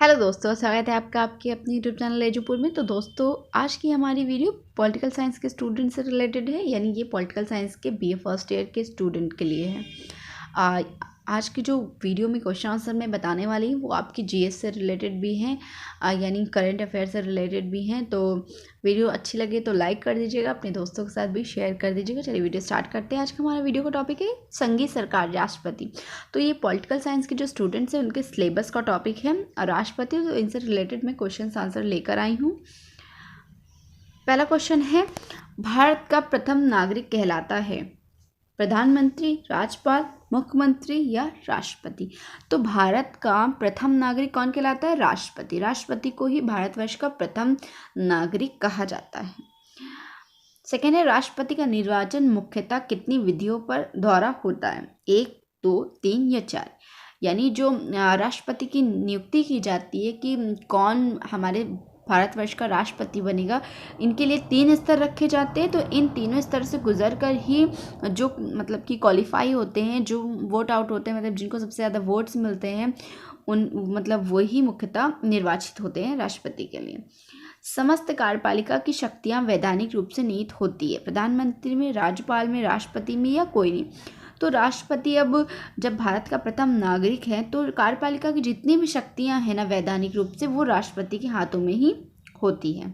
Hello दोस्तों, स्वागत है आपका आपके अपने यूट्यूब चैनल एजुपुर में। तो दोस्तों, आज की हमारी वीडियो पॉलिटिकल साइंस के स्टूडेंट से रिलेटेड है, यानी ये पॉलिटिकल साइंस के बीए फर्स्ट ईयर के स्टूडेंट के लिए है। आज की जो वीडियो में क्वेश्चन आंसर मैं बताने वाली हूँ वो आपकी जीएस से रिलेटेड भी हैं, यानी करंट अफेयर से रिलेटेड भी हैं। तो वीडियो अच्छी लगे तो लाइक कर दीजिएगा, अपने दोस्तों के साथ भी शेयर कर दीजिएगा। चलिए वीडियो स्टार्ट करते हैं। आज का हमारा वीडियो का टॉपिक है संघीय सरकार राष्ट्रपति। तो ये पॉलिटिकल साइंस के जो स्टूडेंट्स हैं उनके सिलेबस का टॉपिक है राष्ट्रपति। तो इनसे रिलेटेड मैं क्वेश्चन आंसर लेकर आई हूँ। पहला क्वेश्चन है, भारत का प्रथम नागरिक कहलाता है प्रधानमंत्री, राज्यपाल, मुख्यमंत्री या राष्ट्रपति? तो भारत का प्रथम नागरिक कौन कहलाता है? राष्ट्रपति। राष्ट्रपति को ही भारतवर्ष का प्रथम नागरिक कहा जाता है। सेकेंड है, राष्ट्रपति का निर्वाचन मुख्यतः कितनी विधियों पर द्वारा होता है? 1, 2, 3 या 4? यानी जो राष्ट्रपति की नियुक्ति की जाती है कि कौन हमारे भारतवर्ष का राष्ट्रपति बनेगा, इनके लिए 3 स्तर रखे जाते हैं। तो इन तीनों स्तर से गुजर कर ही जो मतलब कि क्वालिफाई होते हैं, जो वोट आउट होते हैं, मतलब जिनको सबसे ज़्यादा वोट्स मिलते हैं, उन मतलब वही मुख्यतः निर्वाचित होते हैं राष्ट्रपति के लिए। समस्त कार्यपालिका की शक्तियां वैधानिक रूप से निहित होती है प्रधानमंत्री में, राज्यपाल में, राष्ट्रपति में या कोई नहीं? तो राष्ट्रपति अब जब भारत का प्रथम नागरिक है तो कार्यपालिका की जितनी भी शक्तियां हैं ना वैधानिक रूप से, वो राष्ट्रपति के हाथों में ही होती है।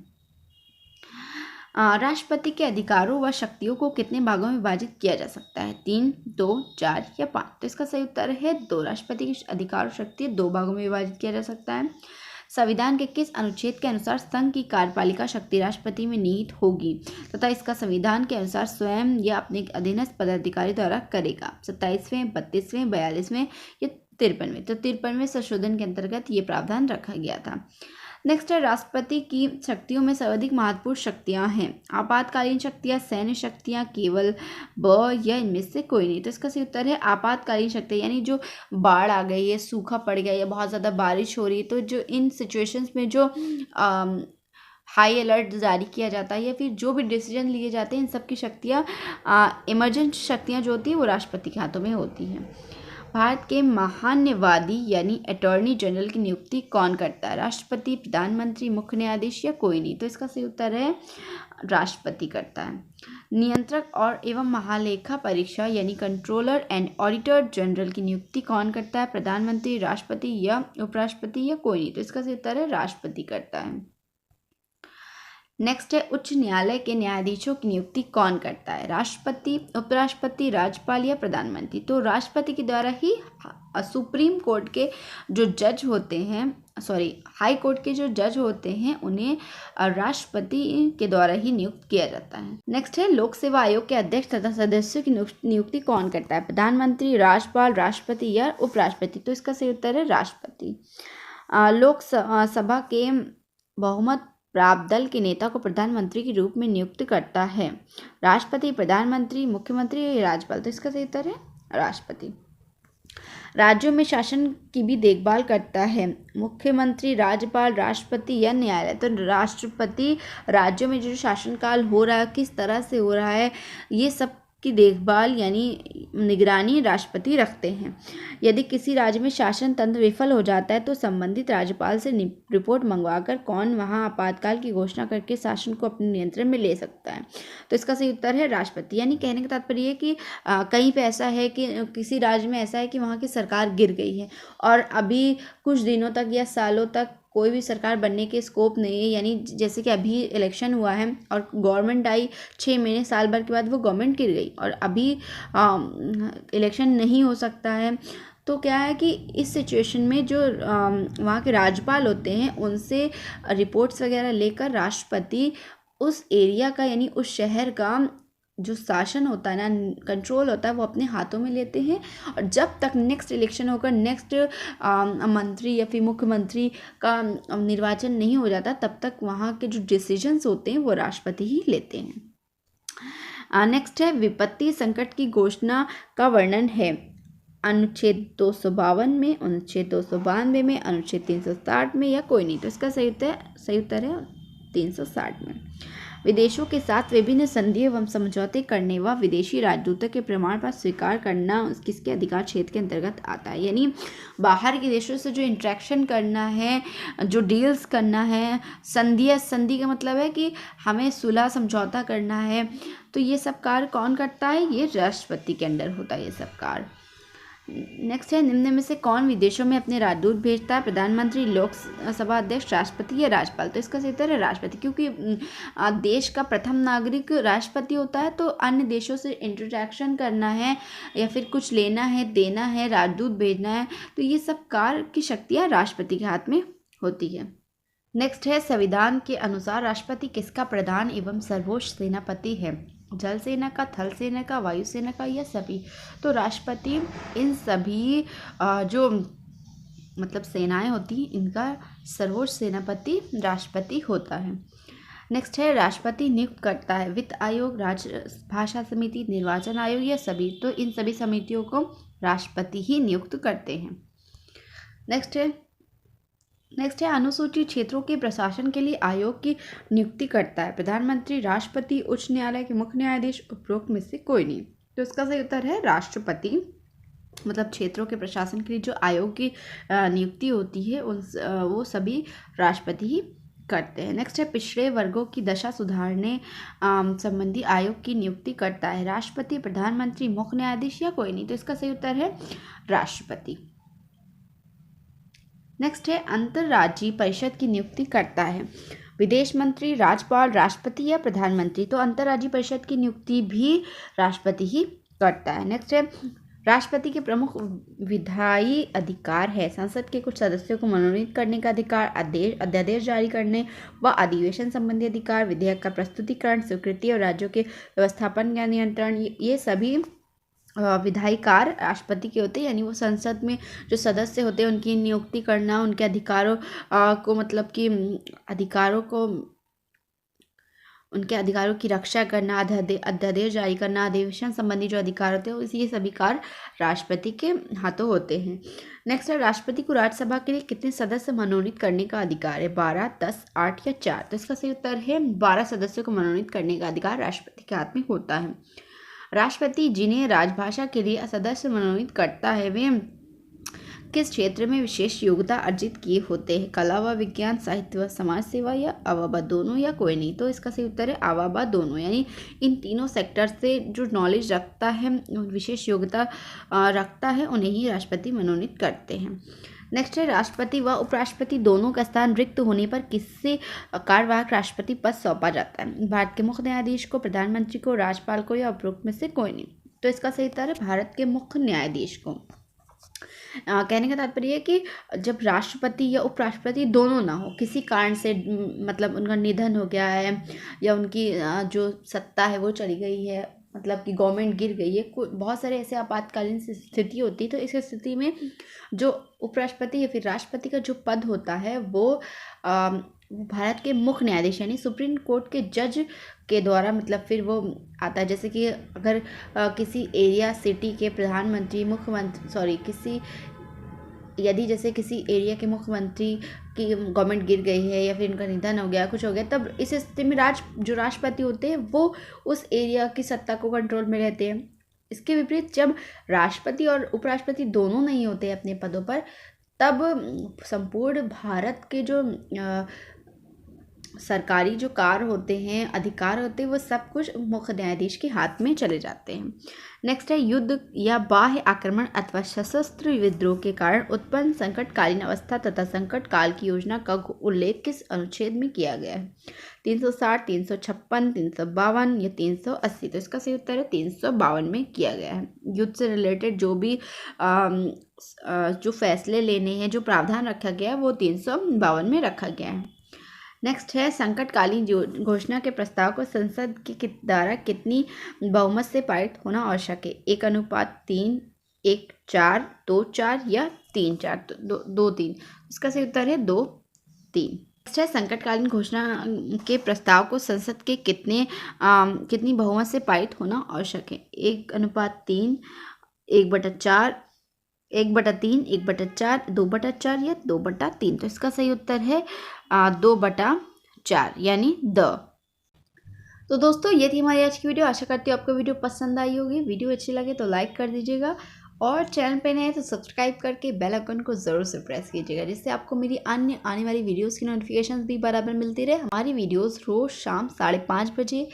राष्ट्रपति के अधिकारों व शक्तियों को कितने भागों में विभाजित किया जा सकता है? 3, 2, 4 या 5? तो इसका सही उत्तर है 2। राष्ट्रपति की अधिकार और शक्ति 2 भागों में विभाजित किया जा सकता है। संविधान के किस अनुच्छेद के अनुसार संघ की कार्यपालिका शक्ति राष्ट्रपति में निहित होगी तथा इसका संविधान के अनुसार स्वयं या अपने अधीनस्थ पदाधिकारी द्वारा करेगा? 27वें, 32वें, 42वें या 53वें? तो 53वें संशोधन के अंतर्गत ये प्रावधान रखा गया था। नेक्स्ट है, राष्ट्रपति की शक्तियों में सर्वाधिक महत्वपूर्ण शक्तियां हैं आपातकालीन शक्तियां, सैन्य शक्तियां, केवल ब या इनमें से कोई नहीं? तो इसका सही उत्तर है आपातकालीन शक्ति, यानी जो बाढ़ आ गई है, सूखा पड़ गया या बहुत ज़्यादा बारिश हो रही है, तो जो इन सिचुएशंस में जो हाई अलर्ट जारी किया जाता है या फिर जो भी डिसीजन लिए जाते हैं, इन सब की शक्तियाँ इमरजेंसी शक्तियाँ जो होती है वो राष्ट्रपति के हाथों में होती हैं। भारत के महान्यवादी यानी अटॉर्नी जनरल की नियुक्ति कौन करता है? राष्ट्रपति, प्रधानमंत्री, मुख्य न्यायाधीश या कोई नहीं? तो इसका सही उत्तर है राष्ट्रपति करता है। नियंत्रक और एवं महालेखा परीक्षा यानी कंट्रोलर एंड ऑडिटर जनरल की नियुक्ति कौन करता है? प्रधानमंत्री, राष्ट्रपति या उपराष्ट्रपति या कोई नहीं? तो इसका सही उत्तर है राष्ट्रपति करता है। नेक्स्ट है, उच्च न्यायालय के न्यायाधीशों की नियुक्ति कौन करता है? राष्ट्रपति, उपराष्ट्रपति, राज्यपाल या प्रधानमंत्री? तो राष्ट्रपति के द्वारा ही सुप्रीम कोर्ट के जो जज होते हैं, हाई कोर्ट के जो जज होते हैं, उन्हें राष्ट्रपति के द्वारा ही नियुक्त किया जाता है। नेक्स्ट है, लोक सेवा आयोग के अध्यक्ष तथा सदस्यों की नियुक्ति कौन करता है? प्रधानमंत्री, राज्यपाल, राष्ट्रपति या उपराष्ट्रपति? तो इसका सही उत्तर है राष्ट्रपति। लोक सभा के बहुमत प्राप्त दल के नेता को प्रधानमंत्री के रूप में नियुक्त करता है? राष्ट्रपति, प्रधानमंत्री, मुख्यमंत्री या राज्यपाल? तो इसका सही उत्तर है राष्ट्रपति। राज्यों में शासन की भी देखभाल करता है मुख्यमंत्री, राज्यपाल, राष्ट्रपति या न्यायालय? तो राष्ट्रपति राज्यों में जो शासनकाल हो रहा है, किस तरह से हो रहा है, ये सब की देखभाल यानी निगरानी राष्ट्रपति रखते हैं। यदि किसी राज्य में शासन तंत्र विफल हो जाता है तो संबंधित राज्यपाल से रिपोर्ट मंगवाकर कौन वहां आपातकाल की घोषणा करके शासन को अपने नियंत्रण में ले सकता है? तो इसका सही उत्तर है राष्ट्रपति। यानी कहने का तात्पर्य है कि कहीं पे ऐसा है कि किसी राज्य में ऐसा है कि वहाँ की सरकार गिर गई है और अभी कुछ दिनों तक या सालों तक कोई भी सरकार बनने के स्कोप नहीं है, यानी जैसे कि अभी इलेक्शन हुआ है और गवर्नमेंट आई, 6 महीने साल भर के बाद वो गवर्नमेंट गिर गई और अभी इलेक्शन नहीं हो सकता है। तो क्या है कि इस सिचुएशन में जो वहाँ के राज्यपाल होते हैं उनसे रिपोर्ट्स वगैरह लेकर राष्ट्रपति उस एरिया का यानी उस शहर का जो शासन होता है ना, कंट्रोल होता है, वो अपने हाथों में लेते हैं। और जब तक नेक्स्ट इलेक्शन होकर नेक्स्ट मंत्री या फिर मुख्यमंत्री का निर्वाचन नहीं हो जाता, तब तक वहाँ के जो डिसीजंस होते हैं वो राष्ट्रपति ही लेते हैं। नेक्स्ट है, विपत्ति संकट की घोषणा का वर्णन है अनुच्छेद 252 में, अनुच्छेद 292 में, अनुच्छेद 360 में या कोई नहीं? तो इसका सही उत्तर है 360 में। विदेशों के साथ विभिन्न संधि एवं समझौते करने व विदेशी राजदूतों के प्रमाण पत्र स्वीकार करना किसके अधिकार क्षेत्र के अंतर्गत आता है। यानी बाहर के देशों से जो इंटरेक्शन करना है, जो डील्स करना है, संधि का मतलब है कि हमें सुलह समझौता करना है, तो ये सब कार्य कौन करता है, ये राष्ट्रपति के अंडर होता है ये सब कार्य। नेक्स्ट है, निम्न में से कौन विदेशों में अपने राजदूत भेजता है, प्रधानमंत्री, लोकसभा अध्यक्ष, राष्ट्रपति या राज्यपाल। तो इसका सही उत्तर है राष्ट्रपति, क्योंकि देश का प्रथम नागरिक राष्ट्रपति होता है, तो अन्य देशों से इंटरेक्शन करना है या फिर कुछ लेना है, देना है, राजदूत भेजना है, तो ये सब कार्य की शक्तियाँ राष्ट्रपति के हाथ में होती है। नेक्स्ट है, संविधान के अनुसार राष्ट्रपति किसका प्रधान एवं सर्वोच्च सेनापति है, जल सेना का, थल सेना का, वायुसेना का या सभी। तो राष्ट्रपति इन सभी जो मतलब सेनाएं होती हैं इनका सर्वोच्च सेनापति राष्ट्रपति होता है। नेक्स्ट है, राष्ट्रपति नियुक्त करता है वित्त आयोग, राजभाषा समिति, निर्वाचन आयोग या सभी। तो इन सभी समितियों को राष्ट्रपति ही नियुक्त करते हैं। नेक्स्ट है, अनुसूचित क्षेत्रों के प्रशासन के लिए आयोग की नियुक्ति करता है प्रधानमंत्री, राष्ट्रपति, उच्च न्यायालय के मुख्य न्यायाधीश, उपरोक्त में से कोई नहीं। तो इसका सही उत्तर है राष्ट्रपति। मतलब क्षेत्रों के प्रशासन के लिए जो आयोग की नियुक्ति होती है वो सभी राष्ट्रपति ही करते हैं। नेक्स्ट है, पिछड़े वर्गों की दशा सुधारने संबंधी आयोग की नियुक्ति करता है राष्ट्रपति, प्रधानमंत्री, मुख्य न्यायाधीश या कोई नहीं। तो इसका सही उत्तर है राष्ट्रपति। नेक्स्ट है, अंतर्राज्यीय परिषद की नियुक्ति करता है विदेश मंत्री, राज्यपाल, राष्ट्रपति या प्रधानमंत्री। तो अंतर्राज्यीय परिषद की नियुक्ति भी राष्ट्रपति ही करता है। नेक्स्ट है, राष्ट्रपति के प्रमुख विधायी अधिकार है संसद के कुछ सदस्यों को मनोनीत करने का अधिकार, अध्यादेश जारी करने व अधिवेशन संबंधी अधिकार, विधेयक का प्रस्तुतिकरण, स्वीकृति और राज्यों के व्यवस्थापन का नियंत्रण। ये सभी विधायी कार्य राष्ट्रपति के होते हैं। यानी वो संसद में जो सदस्य होते हैं उनकी नियुक्ति करना, उनके अधिकारों को मतलब कि उनके अधिकारों की रक्षा करना, अध्यादेश जारी करना, अधिवेशन संबंधी जो अधिकार होते हैं ये सभी कार्य राष्ट्रपति के हाथों होते हैं। नेक्स्ट है, राष्ट्रपति को राज्यसभा के लिए कितने सदस्य मनोनीत करने का अधिकार है, 12, 10, 8 या 4। तो इसका सही उत्तर है 12 सदस्यों को मनोनीत करने का अधिकार राष्ट्रपति के हाथ में होता है। राष्ट्रपति जिन्हें राजभाषा के लिए सदस्य मनोनीत करता है वे किस क्षेत्र में विशेष योग्यता अर्जित किए होते हैं, कला व विज्ञान, साहित्य व समाज सेवा या अवाबा दोनों या कोई नहीं। तो इसका सही उत्तर है अवाबा दोनों। यानी इन तीनों सेक्टर से जो नॉलेज रखता है, विशेष योग्यता रखता है, उन्हें ही राष्ट्रपति मनोनीत करते हैं। नेक्स्ट है, राष्ट्रपति व उपराष्ट्रपति दोनों का स्थान रिक्त होने पर किससे कार्यवाहक राष्ट्रपति पद सौंपा जाता है, भारत के मुख्य न्यायाधीश को, प्रधानमंत्री को, राज्यपाल को या उपरोक्त में से कोई नहीं। तो इसका सही उत्तर है भारत के मुख्य न्यायाधीश को। कहने का तात्पर्य है कि जब राष्ट्रपति या उपराष्ट्रपति दोनों ना हो, किसी कारण से मतलब उनका निधन हो गया है या उनकी जो सत्ता है वो चली गई है, मतलब कि गवर्नमेंट गिर गई है, बहुत सारे ऐसे आपातकालीन स्थिति होती है, तो इस स्थिति में जो उपराष्ट्रपति या फिर राष्ट्रपति का जो पद होता है वो भारत के मुख्य न्यायाधीश यानी सुप्रीम कोर्ट के जज के द्वारा मतलब फिर वो आता है। जैसे कि अगर किसी एरिया सिटी के प्रधानमंत्री यदि जैसे किसी एरिया के मुख्यमंत्री की गवर्नमेंट गिर गई है या फिर उनका निधन हो गया, कुछ हो गया, तब इस स्थिति में जो राष्ट्रपति होते हैं वो उस एरिया की सत्ता को कंट्रोल में रहते हैं। इसके विपरीत जब राष्ट्रपति और उपराष्ट्रपति दोनों नहीं होते अपने पदों पर, तब संपूर्ण भारत के जो सरकारी जो कार्य होते हैं, अधिकार होते हैं, वो सब कुछ मुख्य न्यायाधीश के हाथ में चले जाते हैं। नेक्स्ट है, युद्ध या बाह्य आक्रमण अथवा सशस्त्र विद्रोह के कारण उत्पन्न संकटकालीन अवस्था तथा संकट काल की योजना का उल्लेख किस अनुच्छेद में किया गया है, 360, 356, 352 या 380। तो इसका सही उत्तर है 352 में किया गया है। युद्ध से रिलेटेड जो भी जो फैसले लेने हैं, जो प्रावधान रखा गया है, वो 352 में रखा गया है। नेक्स्ट है, संकटकालीन घोषणा के प्रस्ताव को संसद के द्वारा कितनी बहुमत से पारित होना आवश्यक है, 1:3, 1:4, 2:4 या 3:4। 2:3। इसका सही उत्तर है 2:3। नेक्स्ट है, संकटकालीन घोषणा के प्रस्ताव को संसद के कितनी बहुमत से पारित होना आवश्यक है, 1:3, 1/4, 1/3, 1/4, 2/4 या 2/3। तो इसका सही उत्तर है 2/4 यानी द। तो दोस्तों ये थी हमारी आज की वीडियो। आशा करती हूँ आपको वीडियो पसंद आई होगी। वीडियो अच्छी लगे तो लाइक कर दीजिएगा और चैनल पे नए हैं तो सब्सक्राइब करके बेल आइकन को ज़रूर से प्रेस कीजिएगा, जिससे आपको मेरी अन्य आने वाली वीडियोस की नोटिफिकेशंस भी बराबर मिलती रहे। हमारी वीडियोस रोज़ शाम 5:30 बजे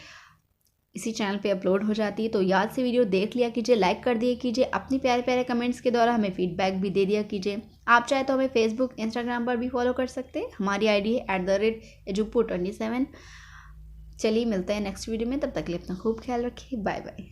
इसी चैनल पे अपलोड हो जाती है, तो याद से वीडियो देख लिया कीजिए, लाइक कर दिया कीजिए, अपनी प्यारे प्यारे कमेंट्स के द्वारा हमें फीडबैक भी दे दिया कीजिए। आप चाहे तो हमें फेसबुक इंस्टाग्राम पर भी फॉलो कर सकते हैं। हमारी आईडी है @edupo27। चलिए मिलते हैं नेक्स्ट वीडियो में, तब तक के लिए अपना खूब ख्याल रखिए। Bye bye.